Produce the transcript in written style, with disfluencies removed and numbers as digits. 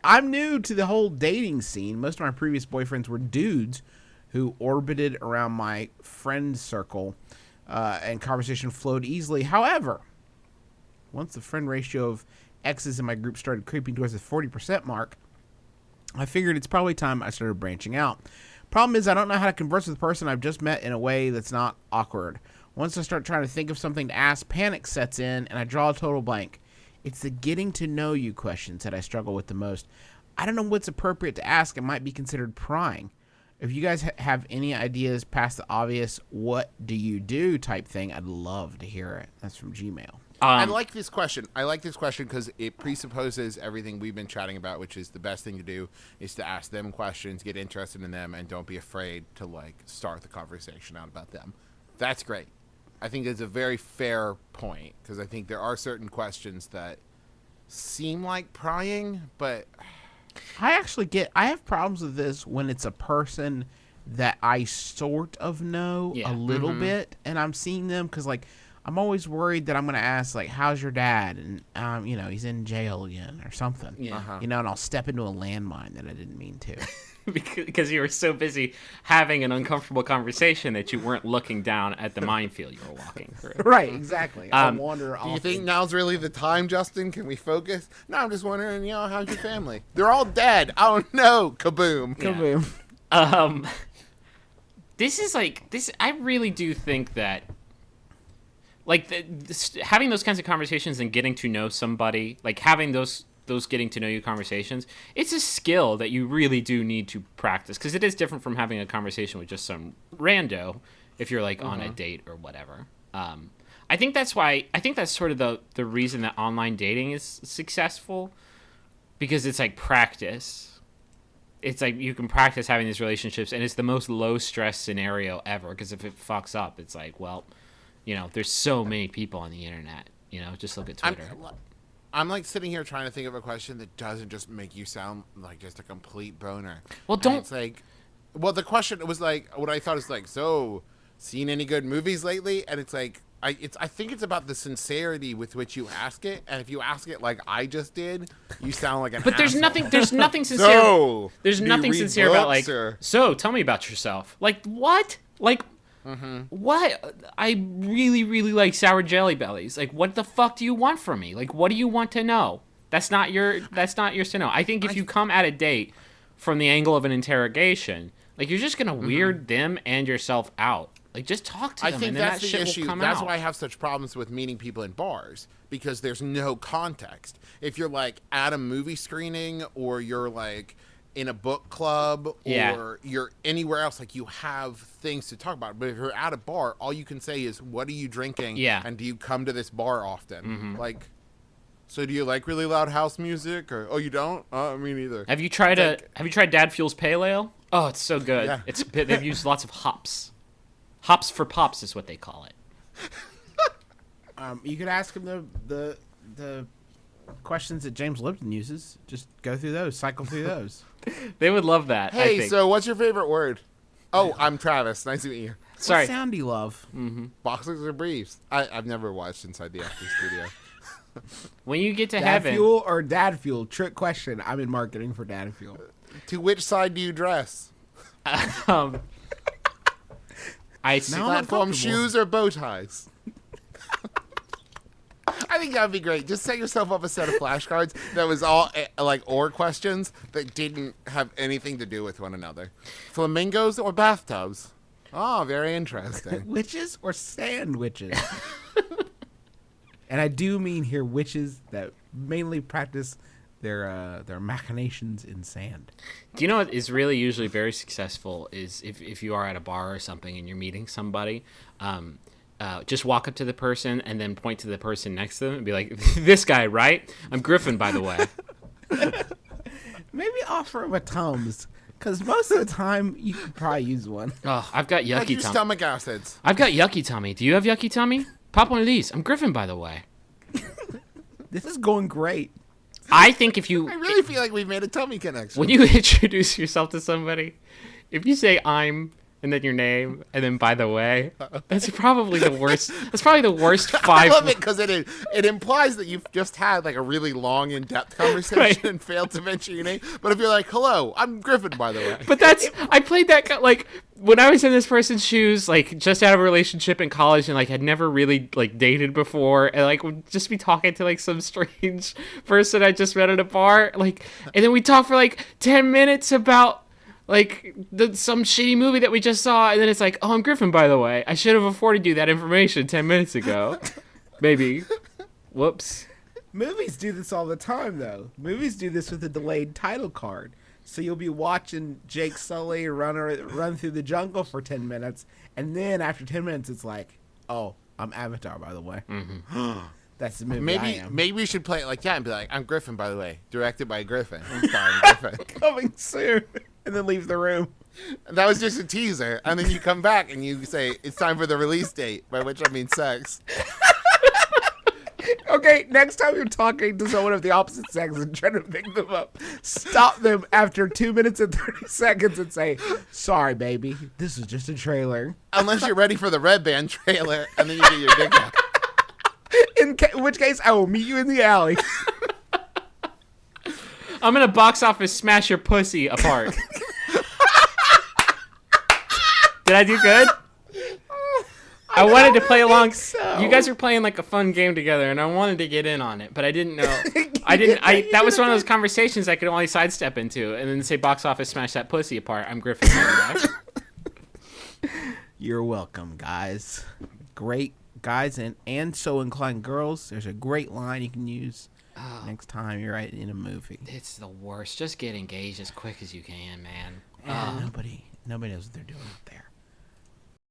I'm new to the whole dating scene. Most of my previous boyfriends were dudes who orbited around my friend circle, and conversation flowed easily. However, once the friend ratio of exes in my group started creeping towards the 40% mark, I figured it's probably time I started branching out. Problem is, I don't know how to converse with the person I've just met in a way that's not awkward. Once I start trying to think of something to ask, panic sets in, and I draw a total blank. It's the getting to know you questions that I struggle with the most. I don't know what's appropriate to ask. It might be considered prying. If you guys have any ideas past the obvious, what do you do type thing, I'd love to hear it. That's from Gmail. I like this question. I like this question because it presupposes everything we've been chatting about, which is the best thing to do is to ask them questions, get interested in them, and don't be afraid to start the conversation out about them. That's great. I think it's a very fair point because I think there are certain questions that seem like prying, but I have problems with this when it's a person that I sort of know a little bit, and I'm seeing them because I'm always worried that I'm going to ask, how's your dad? And, he's in jail again or something. Yeah. And I'll step into a landmine that I didn't mean to. Because you were so busy having an uncomfortable conversation that you weren't looking down at the minefield you were walking through. Right, exactly. I wander off. Do you think now's really the time, Justin? Can we focus? No, I'm just wondering, how's your family? They're all dead. Oh, no. Kaboom. Kaboom. This is this. I really do think that having those kinds of conversations and getting to know somebody, having those getting to know you conversations, it's a skill that you really do need to practice because it is different from having a conversation with just some rando if you're on a date or whatever. I think that's sort of the reason that online dating is successful, because it's practice. It's you can practice having these relationships, and it's the most low stress scenario ever, because if it fucks up, it's there's so many people on the internet, just look at Twitter. I'm sitting here trying to think of a question that doesn't just make you sound like just a complete boner. Well, don't. It's the question was what I thought is so, seen any good movies lately? And it's I think it's about the sincerity with which you ask it. And if you ask it like I just did, you sound like an But there's asshole. nothing sincere. So, there's nothing sincere about so tell me about yourself. What? What? I really, really like sour jelly bellies. What the fuck do you want from me? What do you want to know? That's not yours to know. I think if you come at a date from the angle of an interrogation, you're just gonna weird them and yourself out. Just talk to them. I think and then that's that the shit issue. Will come that's out. why I have such problems with meeting people in bars, because there's no context. If you're at a movie screening, or you're in a book club, or you're anywhere else, you have things to talk about. But if you're at a bar, all you can say is, what are you drinking? Yeah. And do you come to this bar often? So do you like really loud house music? Or, oh, you don't? Me neither. Have you tried Dad Fuel's Pale Ale? Oh, it's so good. Yeah. They've used lots of hops. Hops for pops is what they call it. You could ask him the questions that James Lipton uses. Just go through those, cycle through those. They would love that. Hey, I think. so what's your favorite word? Oh, I'm Travis. Nice to meet you. Sorry. What sound do you love? Boxers or briefs? I've never watched Inside the Acting Studio. When you get to Dad heaven, Fuel or Dad Fuel? Trick question. I'm in marketing for Dad Fuel. To which side do you dress? I Platform shoes or bow ties? I think that would be great. Just set yourself up a set of flashcards that was all or questions that didn't have anything to do with one another. Flamingos or bathtubs? Oh, very interesting. Witches or sandwiches? And I do mean here witches that mainly practice their machinations in sand. Do you know what is really usually very successful is if you are at a bar or something and you're meeting somebody, just walk up to the person and then point to the person next to them and be like, this guy, right? I'm Griffin, by the way. Maybe offer him a Tums, because most of the time you could probably use one. Oh, I've got Like yucky your tummy. stomach acids. I've got yucky tummy. Do you have yucky tummy? Pop one of these. I'm Griffin, by the way. This is going great. I think if you... I really feel like we've made a tummy connection. When you introduce yourself to somebody, if you say, I'm and then your name, and then by the way. That's probably the worst. That's probably the worst I 5. love it because it implies that you've just had like a really long, in-depth conversation Right. and failed to mention your name. But if you're like, "Hello, I'm Griffin," by the way. But I played that like when I was in this person's shoes, like just out of a relationship in college, and like had never really like dated before, and like would just be talking to like some strange person I just met at a bar, like, and then we talk for like 10 minutes about like some shitty movie that we just saw, and then it's like, oh, I'm Griffin, by the way. I should have afforded you that information 10 minutes ago. Maybe. Whoops. Movies do this all the time, though. Movies do this with a delayed title card. So you'll be watching Jake Sully run through the jungle for 10 minutes, and then after 10 minutes, it's like, oh, I'm Avatar, by the way. Mm-hmm. That's the movie I am. Maybe we should play it like that and be like, "I'm Griffin, by the way, directed by Griffin, starring Griffin." Coming soon. And then leave the room. And that was just a teaser, and then you come back and you say, "It's time for the release date," by which I mean sex. Okay, next time you're talking to someone of the opposite sex and trying to pick them up, stop them after 2 minutes and 30 seconds and say, "Sorry, baby, this is just a trailer." Unless you're ready for the Red Band trailer, and then you get your dick out. In which case, I will meet you in the alley. I'm gonna box office smash your pussy apart. Did I do good? I wanted to play along. so. You guys were playing like a fun game together, and I wanted to get in on it, but I didn't know. That was one of those conversations I could only sidestep into, and then say box office smash that pussy apart. I'm Griffin. You're welcome, guys. Great guys and so inclined girls. There's a great line you can use next time you're in a movie. It's the worst. Just get engaged as quick as you can, man. And nobody knows what they're doing up there.